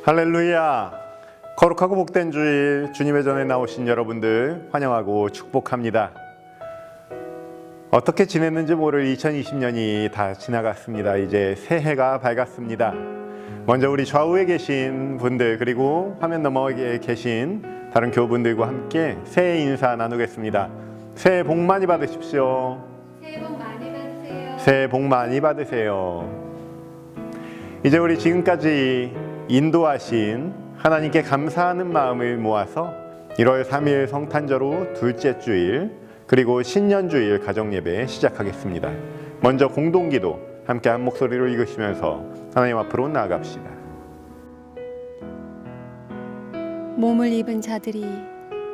할렐루야! 거룩하고 복된 주일, 주님의 전에 나오신 여러분들 환영하고 축복합니다. 어떻게 지냈는지 모를 2020년이 다 지나갔습니다. 이제 새해가 밝았습니다. 먼저 우리 좌우에 계신 분들, 그리고 화면 너머에 계신 다른 교우분들과 함께 새해 인사 나누겠습니다. 새해 복 많이 받으십시오. 새해 복 많이 받으세요. 새해 복 많이 받으세요. 이제 우리 지금까지 인도하신 하나님께 감사하는 마음을 모아서 1월 3일 성탄절 후 둘째 주일, 그리고 신년주일 가정예배 시작하겠습니다. 먼저 공동기도 함께 한 목소리로 읽으시면서 하나님 앞으로 나아갑시다. 몸을 입은 자들이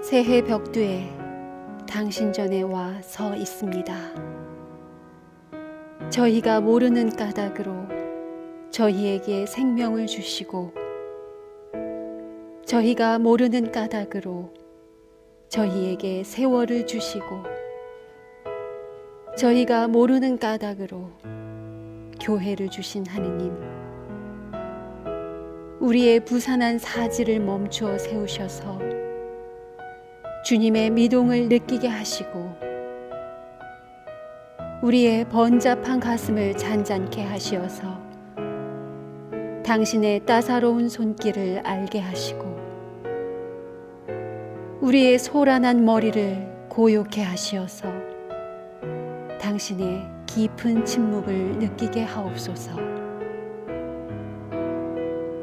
새해 벽두에 당신 전에 와 서 있습니다. 저희가 모르는 까닭으로 저희에게 생명을 주시고, 저희가 모르는 까닭으로 저희에게 세월을 주시고, 저희가 모르는 까닭으로 교회를 주신 하느님, 우리의 부산한 사지를 멈추어 세우셔서 주님의 미동을 느끼게 하시고, 우리의 번잡한 가슴을 잔잔케 하시어서 당신의 따사로운 손길을 알게 하시고, 우리의 소란한 머리를 고요케 하시어서 당신의 깊은 침묵을 느끼게 하옵소서.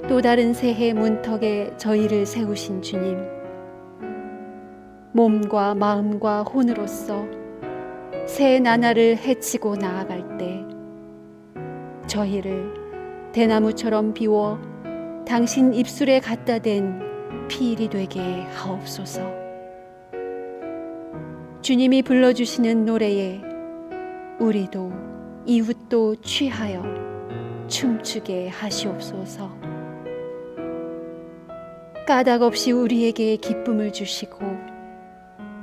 또 다른 새해 문턱에 저희를 세우신 주님, 몸과 마음과 혼으로서 새 나날을 헤치고 나아갈 때 저희를 대나무처럼 비워 당신 입술에 갖다 댄 피일이 되게 하옵소서. 주님이 불러주시는 노래에 우리도 이웃도 취하여 춤추게 하시옵소서. 까닭 없이 우리에게 기쁨을 주시고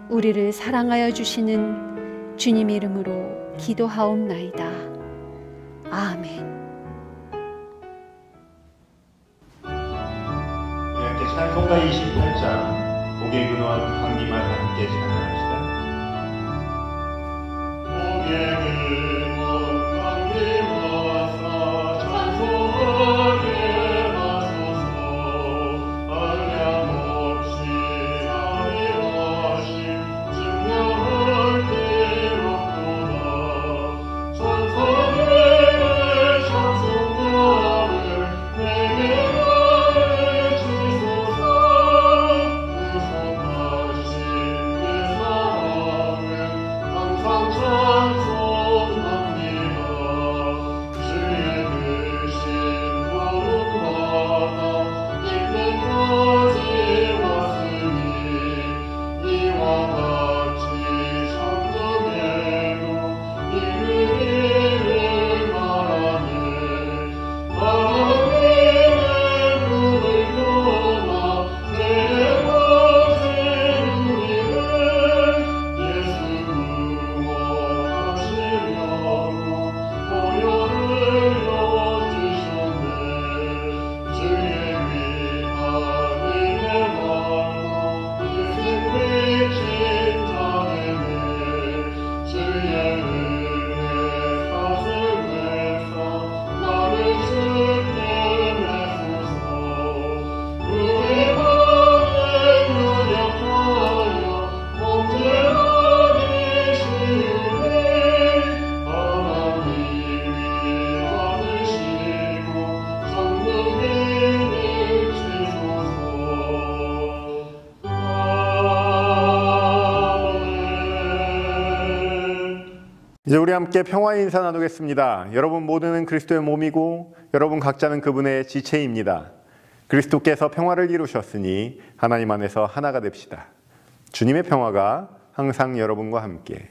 우리를 사랑하여 주시는 주님 이름으로 기도하옵나이다. 아멘. 찬송가 28장 목에 근원한 강림을 함께 찬양합시다. 목에 근원 강림 와서 찬송하게 하소서. 한량없이 자비하심 증명할 때롭도다. 천사들의 찬송가를 내게 이제 우리 함께 평화의 인사 나누겠습니다. 여러분 모두는 그리스도의 몸이고 여러분 각자는 그분의 지체입니다. 그리스도께서 평화를 이루셨으니 하나님 안에서 하나가 됩시다. 주님의 평화가 항상 여러분과 함께,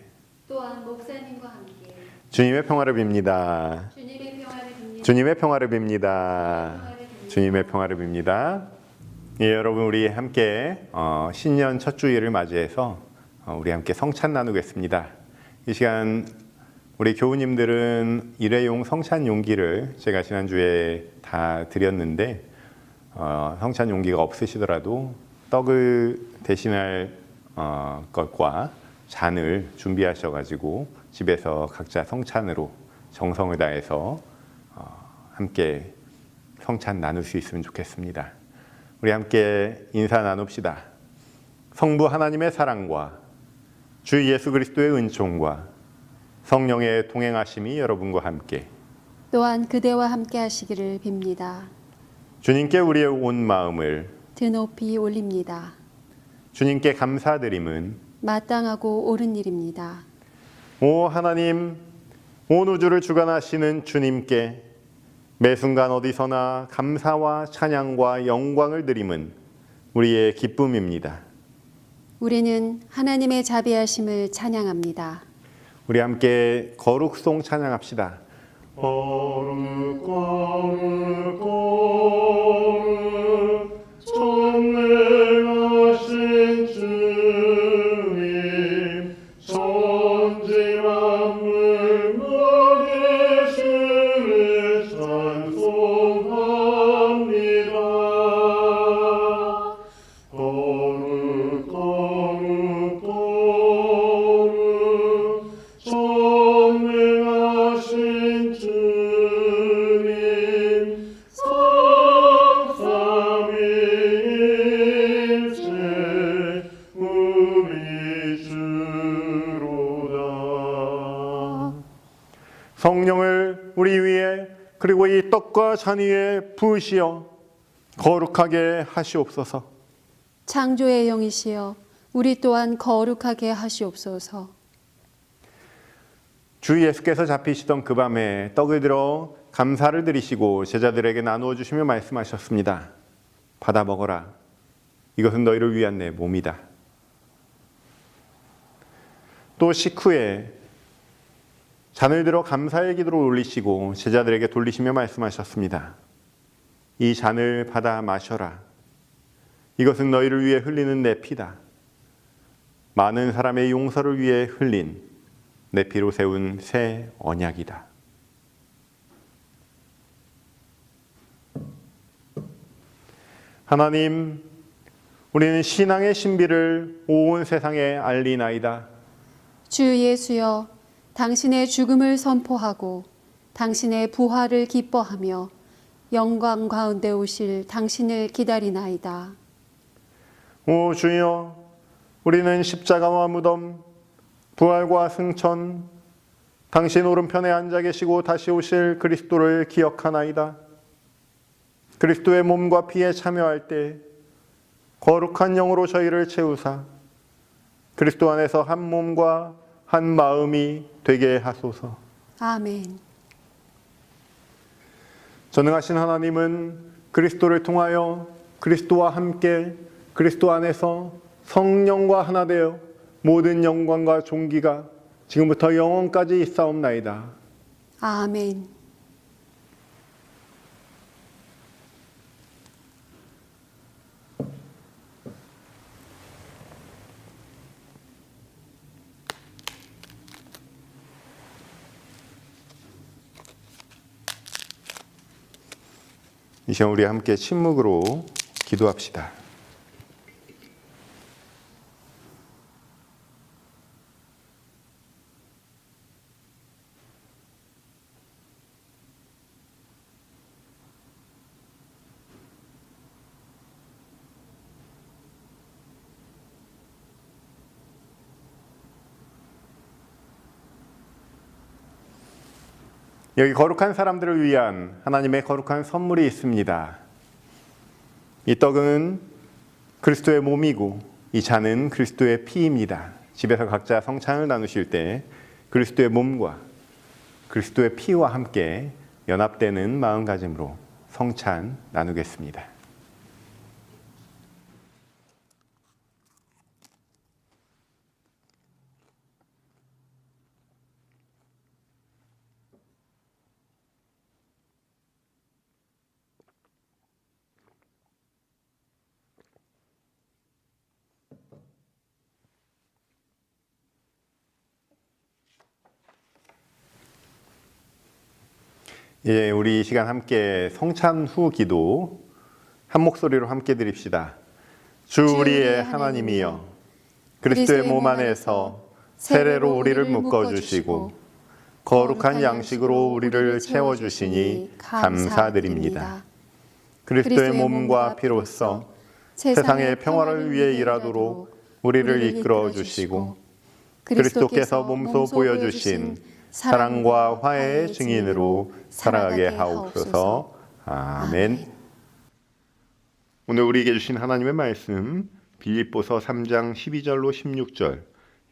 또한 목사님과 함께 주님의 평화를 빕니다. 주님의 평화를 빕니다. 주님의 평화를 빕니다. 주님의 평화를 빕니다. 예, 여러분 우리 함께 신년 첫 주일을 맞이해서 우리 함께 성찬 나누겠습니다. 이 시간 우리 교우님들은 일회용 성찬 용기를 제가 지난주에 다 드렸는데 성찬 용기가 없으시더라도 떡을 대신할 것과 잔을 준비하셔가지고 집에서 각자 성찬으로 정성을 다해서 함께 성찬 나눌 수 있으면 좋겠습니다. 우리 함께 인사 나눕시다. 성부 하나님의 사랑과 주 예수 그리스도의 은총과 성령의 동행하심이 여러분과 함께 또한 그대와 함께 하시기를 빕니다. 주님께 우리의 온 마음을 드높이 올립니다. 주님께 감사드림은 마땅하고 옳은 일입니다. 오 하나님, 온 우주를 주관하시는 주님께 매 순간 어디서나 감사와 찬양과 영광을 드림은 우리의 기쁨입니다. 우리는 하나님의 자비하심을 찬양합니다. 우리 함께 거룩송 찬양합시다. 거룩 거룩 거룩 전능하신 주님 천지 만물 모계시를 찬송합니다. 거룩 거룩 거룩 전능하신 주님 성삼위일체 우리 주로다. 성령을 우리 위에 그리고 이 떡과 잔 위에 부으시어 거룩하게 하시옵소서. 창조의 영이시여 우리 또한 거룩하게 하시옵소서. 주 예수께서 잡히시던 그 밤에 떡을 들어 감사를 드리시고 제자들에게 나누어 주시며 말씀하셨습니다. 받아 먹어라. 이것은 너희를 위한 내 몸이다. 또 식후에 잔을 들어 감사의 기도를 올리시고 제자들에게 돌리시며 말씀하셨습니다. 이 잔을 받아 마셔라. 이것은 너희를 위해 흘리는 내 피다. 많은 사람의 용서를 위해 흘린 내 피로 세운 새 언약이다. 하나님, 우리는 신앙의 신비를 온 세상에 알리나이다. 주 예수여 당신의 죽음을 선포하고 당신의 부활을 기뻐하며 영광 가운데 오실 당신을 기다리나이다. 오 주여, 우리는 십자가와 무덤, 부활과 승천, 당신 오른편에 앉아 계시고 다시 오실 그리스도를 기억하나이다. 그리스도의 몸과 피에 참여할 때 거룩한 영으로 저희를 채우사 그리스도 안에서 한 몸과 한 마음이 되게 하소서. 아멘. 전능하신 하나님은 그리스도를 통하여 그리스도와 함께 그리스도 안에서 성령과 하나 되어 모든 영광과 존귀가 지금부터 영원까지 있사옵나이다. 아멘. 이 시간 우리 함께 침묵으로 기도합시다. 여기 거룩한 사람들을 위한 하나님의 거룩한 선물이 있습니다. 이 떡은 그리스도의 몸이고 이 잔은 그리스도의 피입니다. 집에서 각자 성찬을 나누실 때 그리스도의 몸과 그리스도의 피와 함께 연합되는 마음가짐으로 성찬 나누겠습니다. 예, 우리 이 시간 함께 성찬 후 기도 한 목소리로 함께 드립시다. 주 우리의 하나님이여, 그리스도의 몸 안에서 세례로 우리를 묶어주시고 거룩한 양식으로 우리를 채워주시니 감사드립니다. 그리스도의 몸과 피로써 세상의 평화를 위해 일하도록 우리를 이끌어 주시고 그리스도께서 몸소 보여주신 사랑과 화해의 증인으로 살아가게 하옵소서. 아멘. 오늘 우리에게 주신 하나님의 말씀 빌립보서 3장 12절로 16절,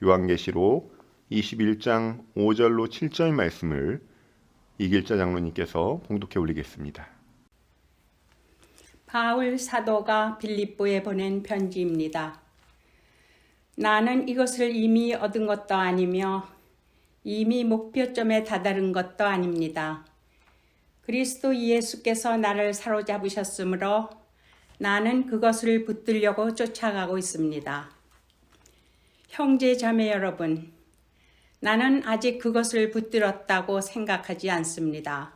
요한계시록 21장 5절로 7절 말씀을 이길자 장로님께서 봉독해 올리겠습니다. 바울 사도가 빌립보에 보낸 편지입니다. 나는 이것을 이미 얻은 것도 아니며 이미 목표점에 다다른 것도 아닙니다. 그리스도 예수께서 나를 사로잡으셨으므로 나는 그것을 붙들려고 쫓아가고 있습니다. 형제 자매 여러분, 나는 아직 그것을 붙들었다고 생각하지 않습니다.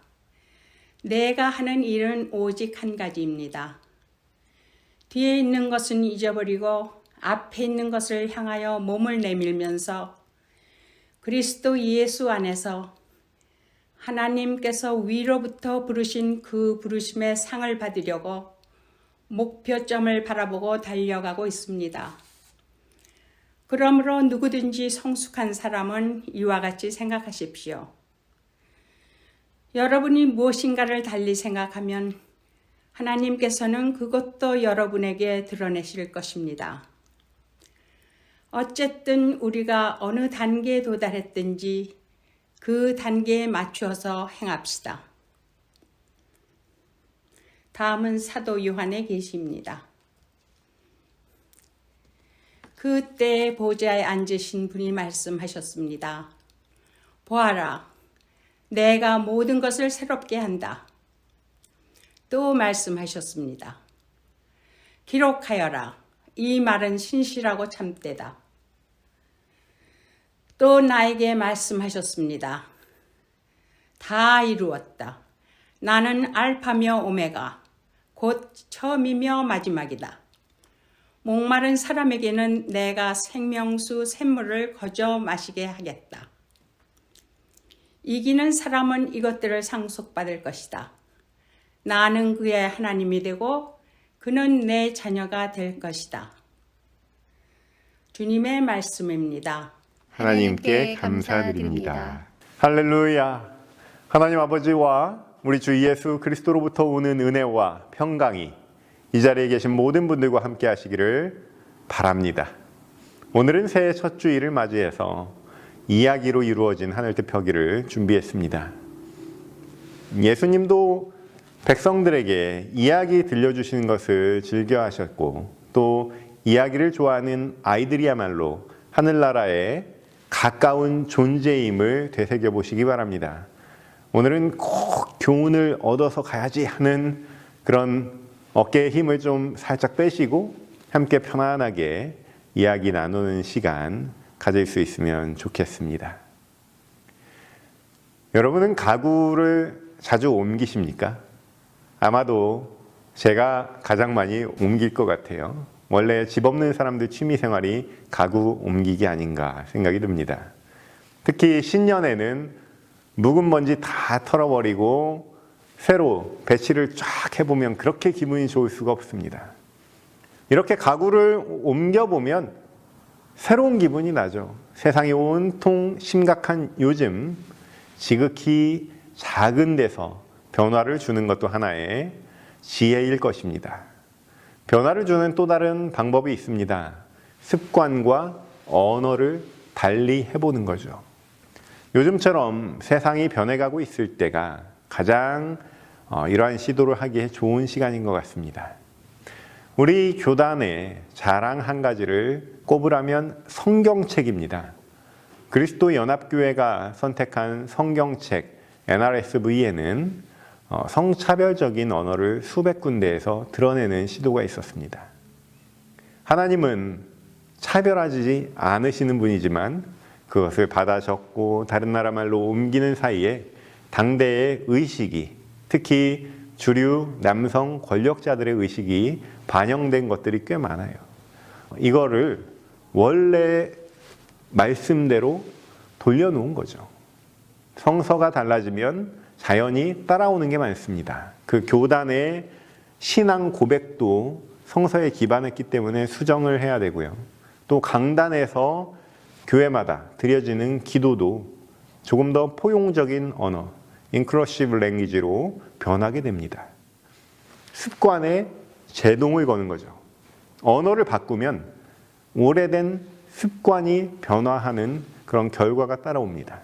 내가 하는 일은 오직 한 가지입니다. 뒤에 있는 것은 잊어버리고 앞에 있는 것을 향하여 몸을 내밀면서 그리스도 예수 안에서 하나님께서 위로부터 부르신 그 부르심의 상을 받으려고 목표점을 바라보고 달려가고 있습니다. 그러므로 누구든지 성숙한 사람은 이와 같이 생각하십시오. 여러분이 무엇인가를 달리 생각하면 하나님께서는 그것도 여러분에게 드러내실 것입니다. 어쨌든 우리가 어느 단계에 도달했든지 그 단계에 맞추어서 행합시다. 다음은 사도 요한의 계시입니다. 그때 보좌에 앉으신 분이 말씀하셨습니다. 보아라, 내가 모든 것을 새롭게 한다. 또 말씀하셨습니다. 기록하여라. 이 말은 신실하고 참되다. 또 나에게 말씀하셨습니다. 다 이루었다. 나는 알파며 오메가, 곧 처음이며 마지막이다. 목마른 사람에게는 내가 생명수 샘물을 거저 마시게 하겠다. 이기는 사람은 이것들을 상속받을 것이다. 나는 그의 하나님이 되고 그는 내 자녀가 될 것이다. 주님의 말씀입니다. 하나님께 감사드립니다. 할렐루야. 하나님 아버지와 우리 주 예수 그리스도로부터 오는 은혜와 평강이 이 자리에 계신 모든 분들과 함께 하시기를 바랍니다. 오늘은 새해 첫 주일을 맞이해서 이야기로 이루어진 하늘 뜻표기를 준비했습니다. 예수님도 백성들에게 이야기 들려주시는 것을 즐겨하셨고 또 이야기를 좋아하는 아이들이야말로 하늘나라의 가까운 존재임을 되새겨보시기 바랍니다. 오늘은 꼭 교훈을 얻어서 가야지 하는 그런 어깨의 힘을 좀 살짝 빼시고 함께 편안하게 이야기 나누는 시간 가질 수 있으면 좋겠습니다. 여러분은 가구를 자주 옮기십니까? 아마도 제가 가장 많이 옮길 것 같아요. 원래 집 없는 사람들 취미생활이 가구 옮기기 아닌가 생각이 듭니다. 특히 신년에는 묵은 먼지 다 털어버리고 새로 배치를 쫙 해보면 그렇게 기분이 좋을 수가 없습니다. 이렇게 가구를 옮겨보면 새로운 기분이 나죠. 세상이 온통 심각한 요즘 지극히 작은 데서 변화를 주는 것도 하나의 지혜일 것입니다. 변화를 주는 또 다른 방법이 있습니다. 습관과 언어를 달리 해보는 거죠. 요즘처럼 세상이 변해가고 있을 때가 가장 이러한 시도를 하기에 좋은 시간인 것 같습니다. 우리 교단의 자랑 한 가지를 꼽으라면 성경책입니다. 그리스도 연합교회가 선택한 성경책 NRSV에는 성차별적인 언어를 수백 군데에서 드러내는 시도가 있었습니다. 하나님은 차별하지 않으시는 분이지만 그것을 받아 적고 다른 나라 말로 옮기는 사이에 당대의 의식이, 특히 주류 남성 권력자들의 의식이 반영된 것들이 꽤 많아요. 이거를 원래 말씀대로 돌려놓은 거죠. 성서가 달라지면 자연히 따라오는 게 많습니다. 그 교단의 신앙 고백도 성서에 기반했기 때문에 수정을 해야 되고요. 또 강단에서 교회마다 드려지는 기도도 조금 더 포용적인 언어, inclusive language로 변하게 됩니다. 습관에 제동을 거는 거죠. 언어를 바꾸면 오래된 습관이 변화하는 그런 결과가 따라옵니다.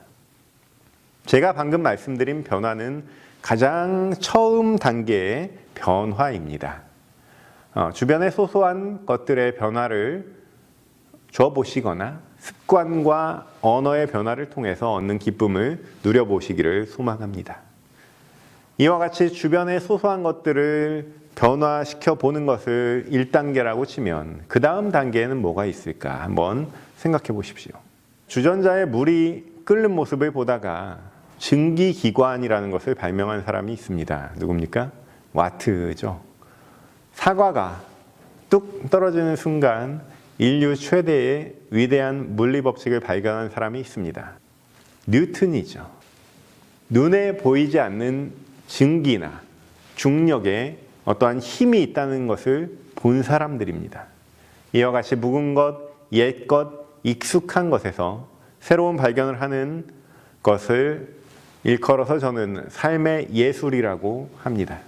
제가 방금 말씀드린 변화는 가장 처음 단계의 변화입니다. 주변의 소소한 것들의 변화를 줘보시거나 습관과 언어의 변화를 통해서 얻는 기쁨을 누려보시기를 소망합니다. 이와 같이 주변의 소소한 것들을 변화시켜 보는 것을 1단계라고 치면 그 다음 단계에는 뭐가 있을까 한번 생각해 보십시오. 주전자에 물이 끓는 모습을 보다가 증기기관이라는 것을 발명한 사람이 있습니다. 누굽니까? 와트죠. 사과가 뚝 떨어지는 순간 인류 최대의 위대한 물리법칙을 발견한 사람이 있습니다. 뉴턴이죠. 눈에 보이지 않는 증기나 중력에 어떠한 힘이 있다는 것을 본 사람들입니다. 이와 같이 묵은 것, 옛 것, 익숙한 것에서 새로운 발견을 하는 것을 일컬어서 저는 삶의 예술이라고 합니다.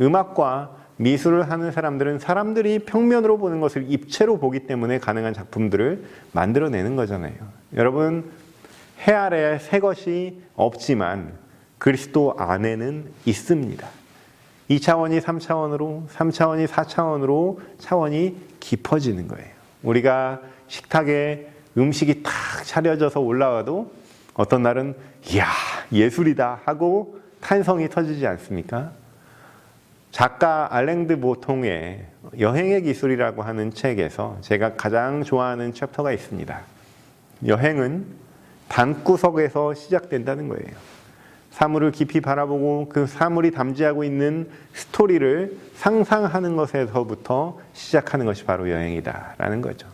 음악과 미술을 하는 사람들은 사람들이 평면으로 보는 것을 입체로 보기 때문에 가능한 작품들을 만들어내는 거잖아요. 여러분, 해 아래 새 것이 없지만 그리스도 안에는 있습니다. 2차원이 3차원으로, 3차원이 4차원으로 차원이 깊어지는 거예요. 우리가 식탁에 음식이 탁 차려져서 올라와도 어떤 날은 이야, 예술이다 하고 탄성이 터지지 않습니까? 작가 알랭드 보통의 여행의 기술이라고 하는 책에서 제가 가장 좋아하는 챕터가 있습니다. 여행은 방구석에서 시작된다는 거예요. 사물을 깊이 바라보고 그 사물이 담지하고 있는 스토리를 상상하는 것에서부터 시작하는 것이 바로 여행이다라는 거죠.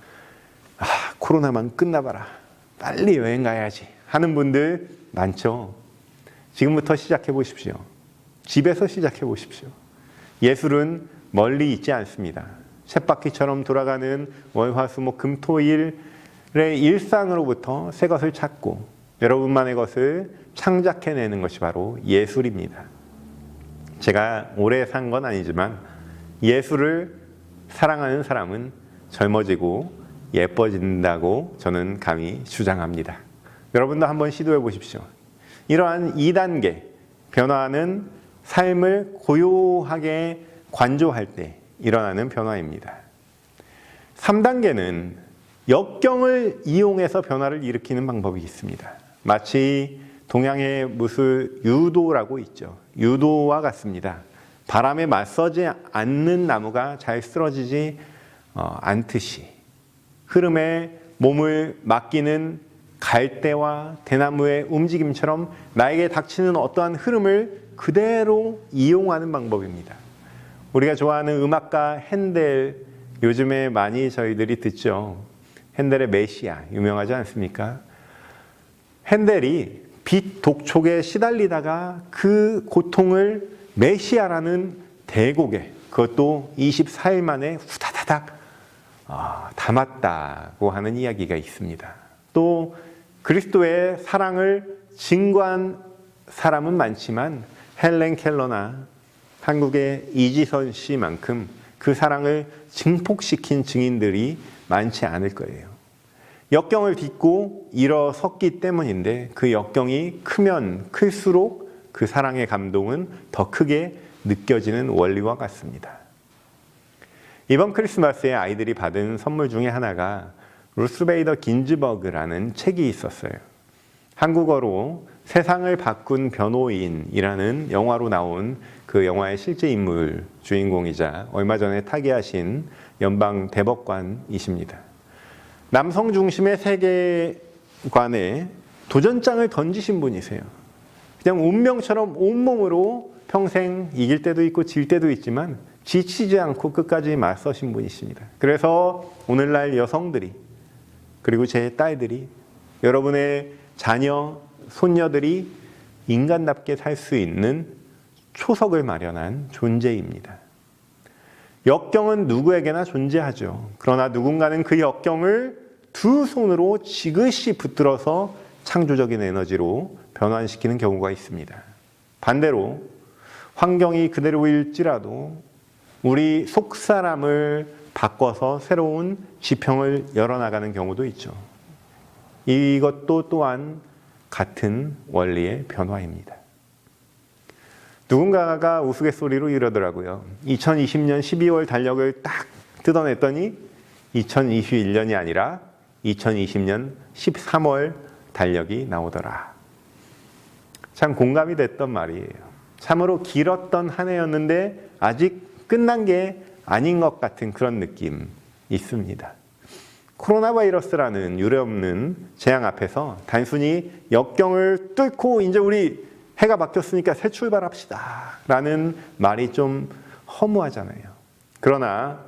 아, 코로나만 끝나봐라. 빨리 여행 가야지 하는 분들 많죠. 지금부터 시작해 보십시오. 집에서 시작해 보십시오. 예술은 멀리 있지 않습니다. 쳇바퀴처럼 돌아가는 월화수목 금토일의 일상으로부터 새 것을 찾고 여러분만의 것을 창작해내는 것이 바로 예술입니다. 제가 오래 산 건 아니지만 예술을 사랑하는 사람은 젊어지고 예뻐진다고 저는 감히 주장합니다. 여러분도 한번 시도해 보십시오. 이러한 2단계 변화는 삶을 고요하게 관조할 때 일어나는 변화입니다. 3단계는 역경을 이용해서 변화를 일으키는 방법이 있습니다. 마치 동양의 무술 유도라고 있죠. 유도와 같습니다. 바람에 맞서지 않는 나무가 잘 쓰러지지 않듯이 흐름에 몸을 맡기는 갈대와 대나무의 움직임처럼 나에게 닥치는 어떠한 흐름을 그대로 이용하는 방법입니다. 우리가 좋아하는 음악가 핸델, 요즘에 많이 저희들이 듣죠. 핸델의 메시아 유명하지 않습니까? 핸델이 빛 독촉에 시달리다가 그 고통을 메시아라는 대곡에, 그것도 24일 만에 후다다닥 담았다고 하는 이야기가 있습니다. 또 그리스도의 사랑을 증거한 사람은 많지만 헬렌 켈러나 한국의 이지선 씨만큼 그 사랑을 증폭시킨 증인들이 많지 않을 거예요. 역경을 딛고 일어섰기 때문인데 그 역경이 크면 클수록 그 사랑의 감동은 더 크게 느껴지는 원리와 같습니다. 이번 크리스마스에 아이들이 받은 선물 중에 하나가 루스 베이더 긴즈버그라는 책이 있었어요. 한국어로 세상을 바꾼 변호인이라는 영화로 나온 그 영화의 실제 인물 주인공이자 얼마 전에 타계하신 연방 대법관이십니다. 남성 중심의 세계관에 도전장을 던지신 분이세요. 그냥 운명처럼 온몸으로 평생 이길 때도 있고 질 때도 있지만 지치지 않고 끝까지 맞서신 분이십니다. 그래서 오늘날 여성들이 그리고 제 딸들이 여러분의 자녀, 손녀들이 인간답게 살 수 있는 초석을 마련한 존재입니다. 역경은 누구에게나 존재하죠. 그러나 누군가는 그 역경을 두 손으로 지그시 붙들어서 창조적인 에너지로 변환시키는 경우가 있습니다. 반대로 환경이 그대로일지라도 우리 속사람을 바꿔서 새로운 지평을 열어나가는 경우도 있죠. 이것도 또한 같은 원리의 변화입니다. 누군가가 우스갯소리로 이러더라고요. 2020년 12월 달력을 딱 뜯어냈더니 2021년이 아니라 2020년 13월 달력이 나오더라. 참 공감이 됐던 말이에요. 참으로 길었던 한 해였는데 아직 끝난 게 아닌 것 같은 그런 느낌 있습니다. 코로나 바이러스라는 유례없는 재앙 앞에서 단순히 역경을 뚫고 이제 우리 해가 바뀌었으니까 새 출발합시다 라는 말이 좀 허무하잖아요. 그러나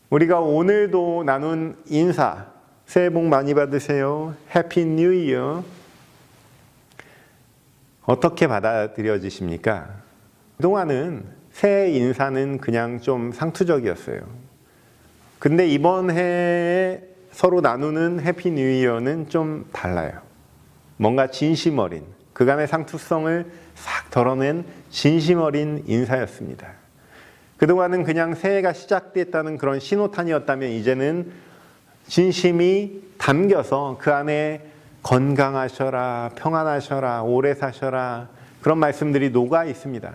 우리가 오늘도 나눈 인사, 새해 복 많이 받으세요, 해피 뉴 이어, 어떻게 받아들여지십니까? 그동안은 새해 인사는 그냥 좀 상투적이었어요. 근데 이번 해에 서로 나누는 해피 뉴 이어는 좀 달라요. 뭔가 진심 어린, 그간의 상투성을 싹 덜어낸 진심 어린 인사였습니다. 그동안은 그냥 새해가 시작됐다는 그런 신호탄이었다면 이제는 진심이 담겨서 그 안에 건강하셔라, 평안하셔라, 오래 사셔라 그런 말씀들이 녹아 있습니다.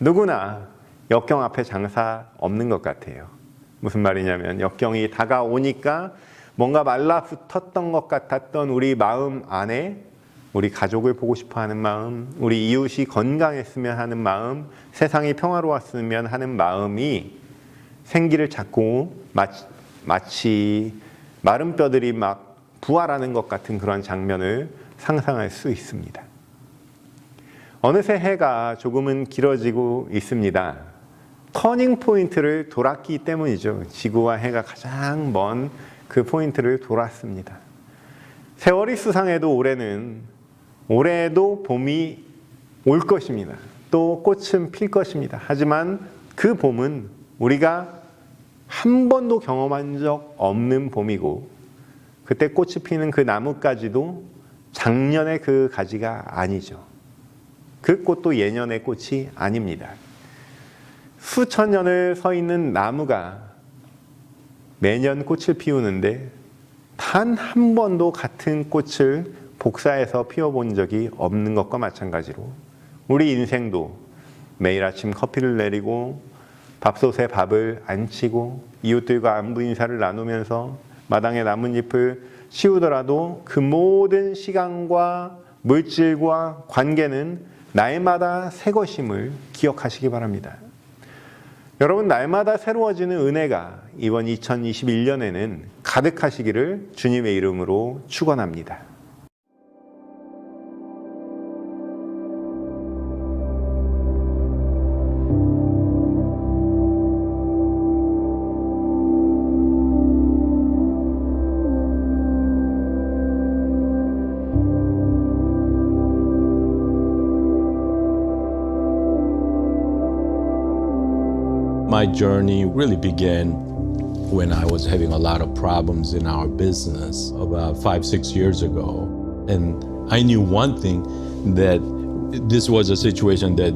누구나 역경 앞에 장사 없는 것 같아요. 무슨 말이냐면 역경이 다가오니까 뭔가 말라붙었던 것 같았던 우리 마음 안에 우리 가족을 보고 싶어하는 마음, 우리 이웃이 건강했으면 하는 마음, 세상이 평화로웠으면 하는 마음이 생기를 찾고 마치 마른 뼈들이 막 부활하는 것 같은 그런 장면을 상상할 수 있습니다. 어느새 해가 조금은 길어지고 있습니다. 터닝 포인트를 돌았기 때문이죠. 지구와 해가 가장 먼 그 포인트를 돌았습니다. 세월이 수상해도 올해도 봄이 올 것입니다. 또 꽃은 필 것입니다. 하지만 그 봄은 우리가 한 번도 경험한 적 없는 봄이고 그때 꽃이 피는 그 나뭇가지도 작년의 그 가지가 아니죠. 그 꽃도 예년의 꽃이 아닙니다. 수천 년을 서 있는 나무가 매년 꽃을 피우는데 단 한 번도 같은 꽃을 복사해서 피워본 적이 없는 것과 마찬가지로 우리 인생도 매일 아침 커피를 내리고 밥솥에 밥을 안치고 이웃들과 안부 인사를 나누면서 마당에 나뭇잎을 씌우더라도 그 모든 시간과 물질과 관계는 날마다 새 것임을 기억하시기 바랍니다. 여러분, 날마다 새로워지는 은혜가 이번 2021년에는 가득하시기를 주님의 이름으로 축원합니다. My journey really began when I was having a lot of problems in our business about 5-6 years ago. And I knew one thing, that this was a situation that,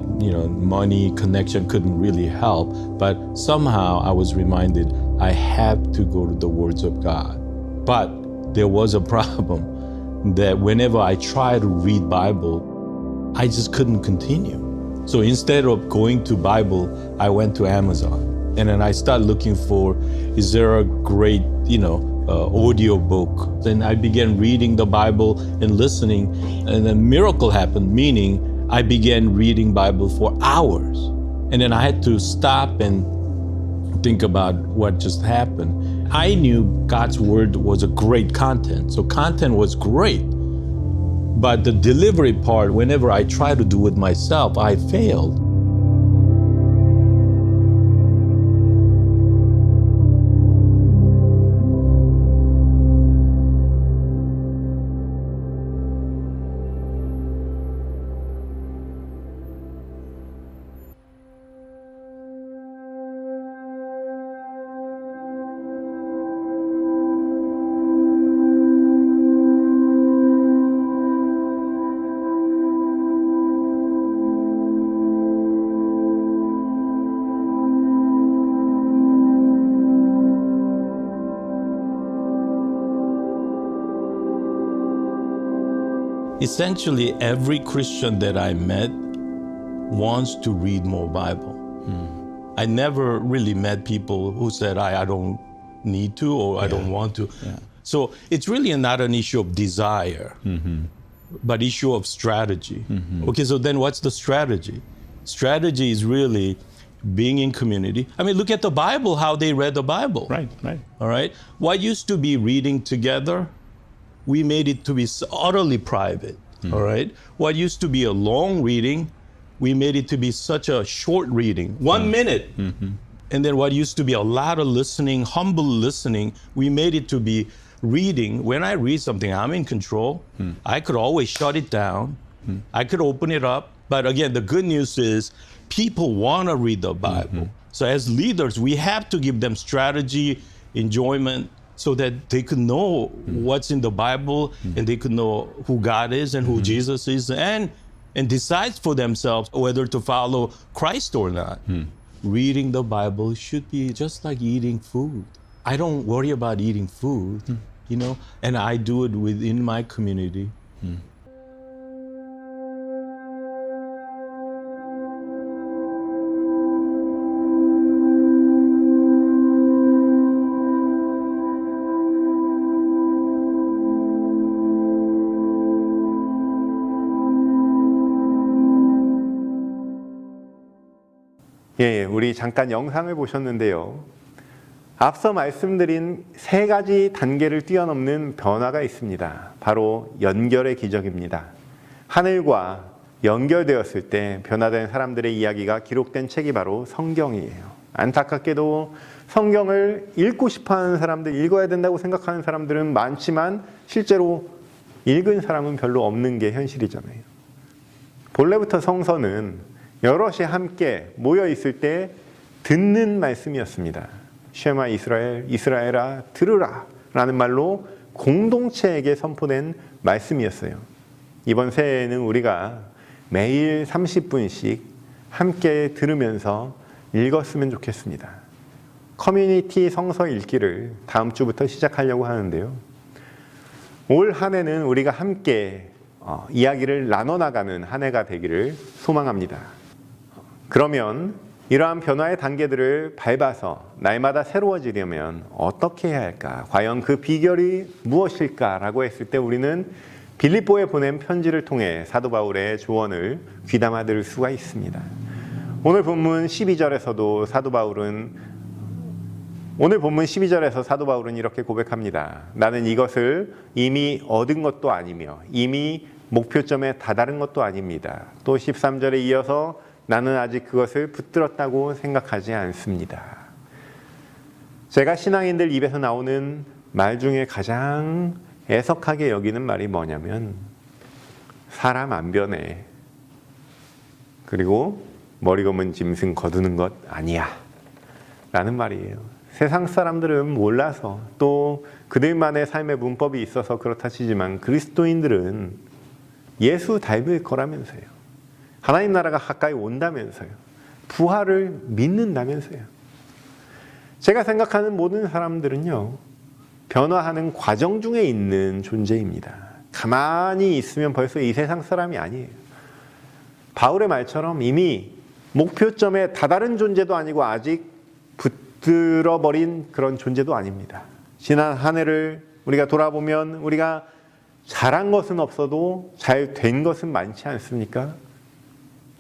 money, connection couldn't really help. But somehow I was reminded I have to go to the words of God. But there was a problem that whenever I tried to read Bible, I just couldn't continue. So instead of going to Bible, I went to Amazon. And then I started looking for, is there a great, audio book? Then I began reading the Bible and listening, and a miracle happened, meaning I began reading Bible for hours. And then I had to stop and think about what just happened. I knew God's word was a great content. So content was great. But the delivery part, whenever I tried to do it myself, I failed. essentially every Christian that I met wants to read more Bible. I never really met people who said, I don't need to or I don't want to. So it's really not an issue of desire, but issue of strategy. Okay, so then what's the strategy? Strategy is really being in community. I mean, look at the Bible, how they read the Bible. Right. All right? What used to be reading together, we made it to be utterly private. All right? What used to be a long reading, we made it to be such a short reading, 1 minute. And then what used to be a lot of listening, humble listening, we made it to be reading. When I read something, I'm in control. I could always shut it down. I could open it up. But again, the good news is people want to read the Bible. So as leaders, we have to give them strategy, enjoyment, so that they could know what's in the Bible and they could know who God is and who Jesus is and decide for themselves whether to follow Christ or not. Reading the Bible should be just like eating food. I don't worry about eating food, you know, and I do it within my community. 예, 우리 잠깐 영상을 보셨는데요. 앞서 말씀드린 세 가지 단계를 뛰어넘는 변화가 있습니다. 바로 연결의 기적입니다. 하늘과 연결되었을 때 변화된 사람들의 이야기가 기록된 책이 바로 성경이에요. 안타깝게도 성경을 읽고 싶어하는 사람들, 읽어야 된다고 생각하는 사람들은 많지만 실제로 읽은 사람은 별로 없는 게 현실이잖아요. 본래부터 성서는 여럿이 함께 모여 있을 때 듣는 말씀이었습니다. 쉐마 이스라엘, 이스라엘아 들으라 라는 말로 공동체에게 선포된 말씀이었어요. 이번 새해에는 우리가 매일 30분씩 함께 들으면서 읽었으면 좋겠습니다. 커뮤니티 성서 읽기를 다음 주부터 시작하려고 하는데요. 올 한 해는 우리가 함께 이야기를 나눠나가는 한 해가 되기를 소망합니다. 그러면 이러한 변화의 단계들을 밟아서 날마다 새로워지려면 어떻게 해야 할까? 과연 그 비결이 무엇일까라고 했을 때 우리는 빌립보에 보낸 편지를 통해 사도 바울의 조언을 귀담아 들을 수가 있습니다. 오늘 본문 12절에서 사도 바울은 이렇게 고백합니다. 나는 이것을 이미 얻은 것도 아니며 이미 목표점에 다다른 것도 아닙니다. 또 13절에 이어서 나는 아직 그것을 붙들었다고 생각하지 않습니다. 제가 신앙인들 입에서 나오는 말 중에 가장 애석하게 여기는 말이 뭐냐면 사람 안 변해. 그리고 머리 검은 짐승 거두는 것 아니야. 라는 말이에요. 세상 사람들은 몰라서 또 그들만의 삶의 문법이 있어서 그렇다 치지만 그리스도인들은 예수 닮을 거라면서요. 하나님 나라가 가까이 온다면서요. 부활을 믿는다면서요. 제가 생각하는 모든 사람들은요. 변화하는 과정 중에 있는 존재입니다. 가만히 있으면 벌써 이 세상 사람이 아니에요. 바울의 말처럼 이미 목표점에 다다른 존재도 아니고 아직 붙들어버린 그런 존재도 아닙니다. 지난 한 해를 우리가 돌아보면 우리가 잘한 것은 없어도 잘 된 것은 많지 않습니까?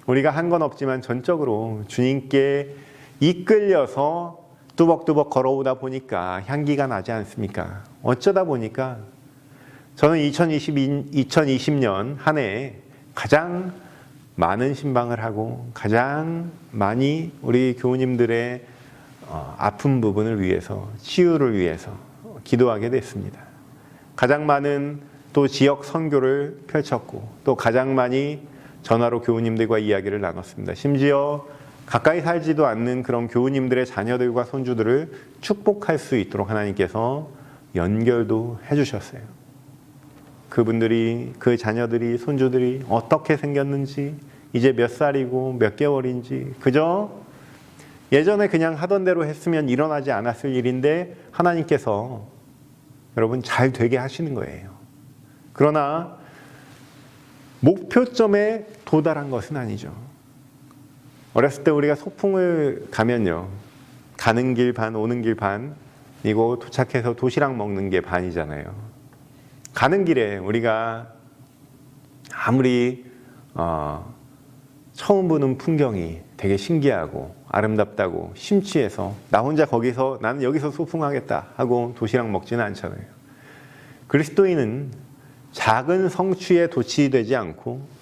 우리가 한 건 없지만 전적으로 주님께 이끌려서 뚜벅뚜벅 걸어오다 보니까 향기가 나지 않습니까? 어쩌다 보니까 저는 2020년 한 해에 가장 많은 신방을 하고 가장 많이 우리 교우님들의 아픈 부분을 위해서 치유를 위해서 기도하게 됐습니다. 가장 많은 또 지역 선교를 펼쳤고 또 가장 많이 전화로 교우님들과 이야기를 나눴습니다. 심지어 가까이 살지도 않는 그런 교우님들의 자녀들과 손주들을 축복할 수 있도록 하나님께서 연결도 해주셨어요. 그분들이, 그 자녀들이, 손주들이 어떻게 생겼는지, 이제 몇 살이고 몇 개월인지, 그저 예전에 그냥 하던 대로 했으면 일어나지 않았을 일인데 하나님께서 여러분 잘 되게 하시는 거예요. 그러나 목표점에 도달한 것은 아니죠. 어렸을 때 우리가 소풍을 가면요, 가는 길 반, 오는 길 반이고 도착해서 도시락 먹는 게 반이잖아요. 가는 길에 우리가 아무리 처음 보는 풍경이 되게 신기하고 아름답다고 심취해서 나 혼자 거기서 나는 여기서 소풍하겠다 하고 도시락 먹지는 않잖아요. 그리스도인은 작은 성취에 도취되지 않고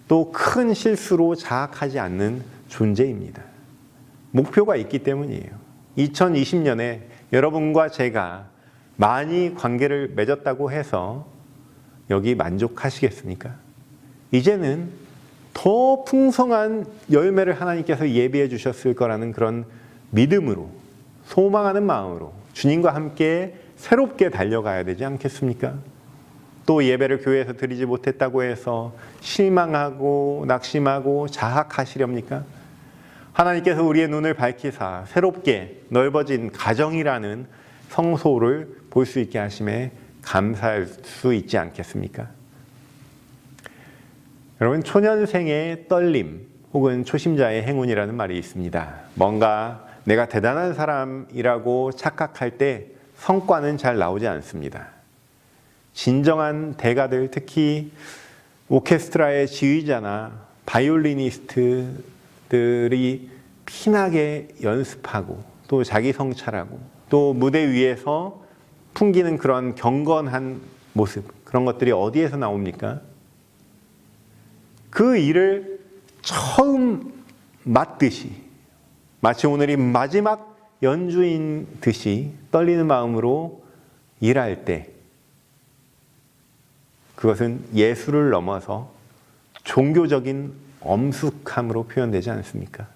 또 큰 실수로 자학하지 않는 존재입니다. 목표가 있기 때문이에요. 2020년에 여러분과 제가 많이 관계를 맺었다고 해서 여기 만족하시겠습니까? 이제는 더 풍성한 열매를 하나님께서 예비해 주셨을 거라는 그런 믿음으로, 소망하는 마음으로 주님과 함께 새롭게 달려가야 되지 않겠습니까? 또 예배를 교회에서 드리지 못했다고 해서 실망하고 낙심하고 자학하시렵니까? 하나님께서 우리의 눈을 밝히사 새롭게 넓어진 가정이라는 성소를 볼 수 있게 하심에 감사할 수 있지 않겠습니까? 여러분, 초년생의 떨림 혹은 초심자의 행운이라는 말이 있습니다. 뭔가 내가 대단한 사람이라고 착각할 때 성과는 잘 나오지 않습니다. 진정한 대가들, 특히 오케스트라의 지휘자나 바이올리니스트들이 피나게 연습하고 또 자기 성찰하고 또 무대 위에서 풍기는 그런 경건한 모습, 그런 것들이 어디에서 나옵니까? 그 일을 처음 맡듯이, 마치 오늘이 마지막 연주인 듯이 떨리는 마음으로 일할 때, 그것은 예술을 넘어서 종교적인 엄숙함으로 표현되지 않습니까?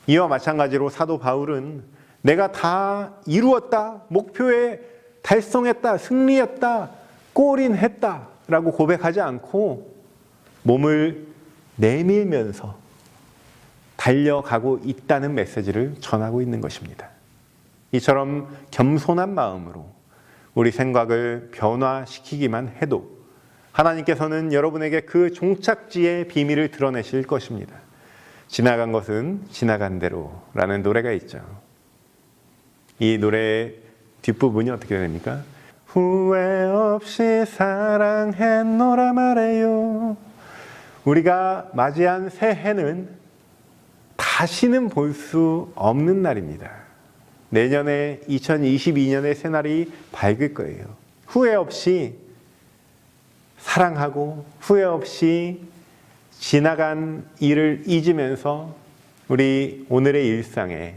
이와 마찬가지로 사도 바울은 내가 다 이루었다, 목표에 달성했다, 승리했다, 골인했다 라고 고백하지 않고 몸을 내밀면서 달려가고 있다는 메시지를 전하고 있는 것입니다. 이처럼 겸손한 마음으로 우리 생각을 변화시키기만 해도 하나님께서는 여러분에게 그 종착지의 비밀을 드러내실 것입니다. 지나간 것은 지나간 대로라는 노래가 있죠. 이 노래의 뒷부분이 어떻게 됩니까? 후회 없이 사랑했노라 말해요. 우리가 맞이한 새해는 다시는 볼 수 없는 날입니다. 내년에 2022년의 새날이 밝을 거예요. 후회 없이 사랑하고 후회 없이 지나간 일을 잊으면서 우리 오늘의 일상에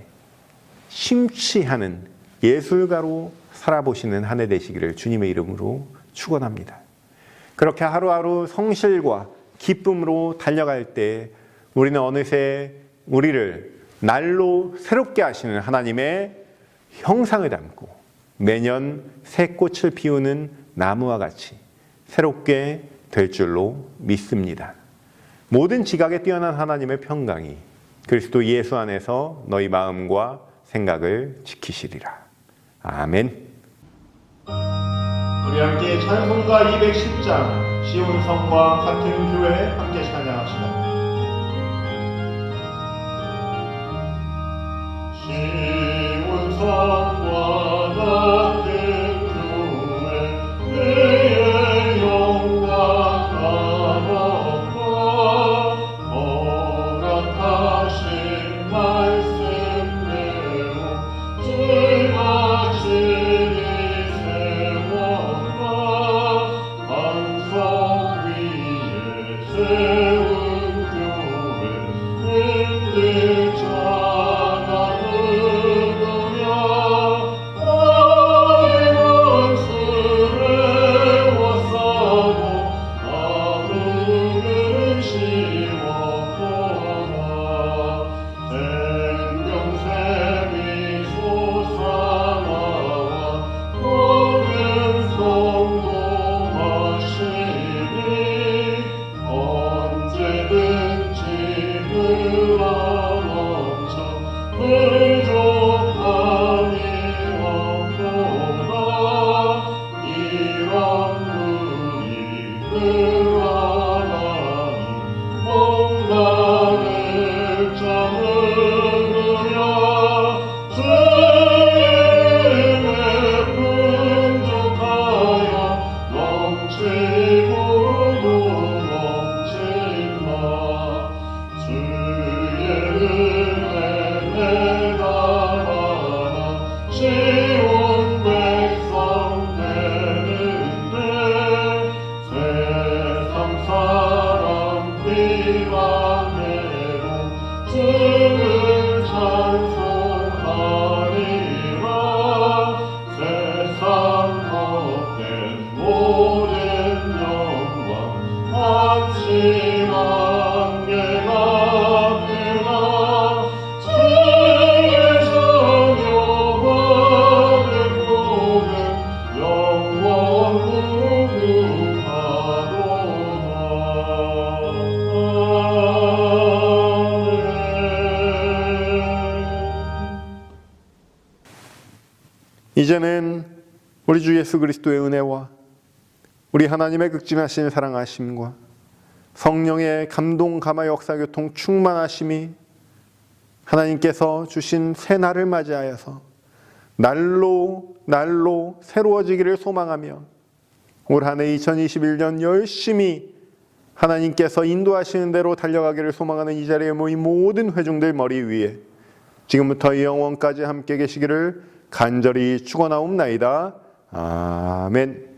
심취하는 예술가로 살아보시는 한 해 되시기를 주님의 이름으로 축원합니다. 그렇게 하루하루 성실과 기쁨으로 달려갈 때 우리는 어느새 우리를 날로 새롭게 하시는 하나님의 형상을 담고 매년 새 꽃을 피우는 나무와 같이 새롭게 될 줄로 믿습니다. 모든 지각에 뛰어난 하나님의 평강이 그리스도 예수 안에서 너희 마음과 생각을 지키시리라. 아멘. 우리 함께 찬송가 210장 시온성과 같은 교회 함께 찬양합시다. 시온성과 같은 교회 그의 영광 감옥과 허락하신 말씀대로 주가 친히 세워가 반석 위에 세운 교회 흔들 자나누구냐 나의 원수를 왔사도 나누는 쉬웠구나 생명샘이 솟아나와 모든 성도 마시니 언제든지 흘러넘쳐 부족함이 없구나 이런 물이 흘러넘쳐 이제는 우리 주 예수 그리스도의 은혜와 우리 하나님의 극진하신 사랑하심과 성령의 감동 감화 역사 교통 충만하심이 하나님께서 주신 새 날을 맞이하여서 날로 새로워지기를 소망하며 올 한 해 2021년 열심히 하나님께서 인도하시는 대로 달려가기를 소망하는 이 자리에 모인 모든 회중들 머리 위에 지금부터 영원까지 함께 계시기를 간절히 축원하옵나이다. 아멘.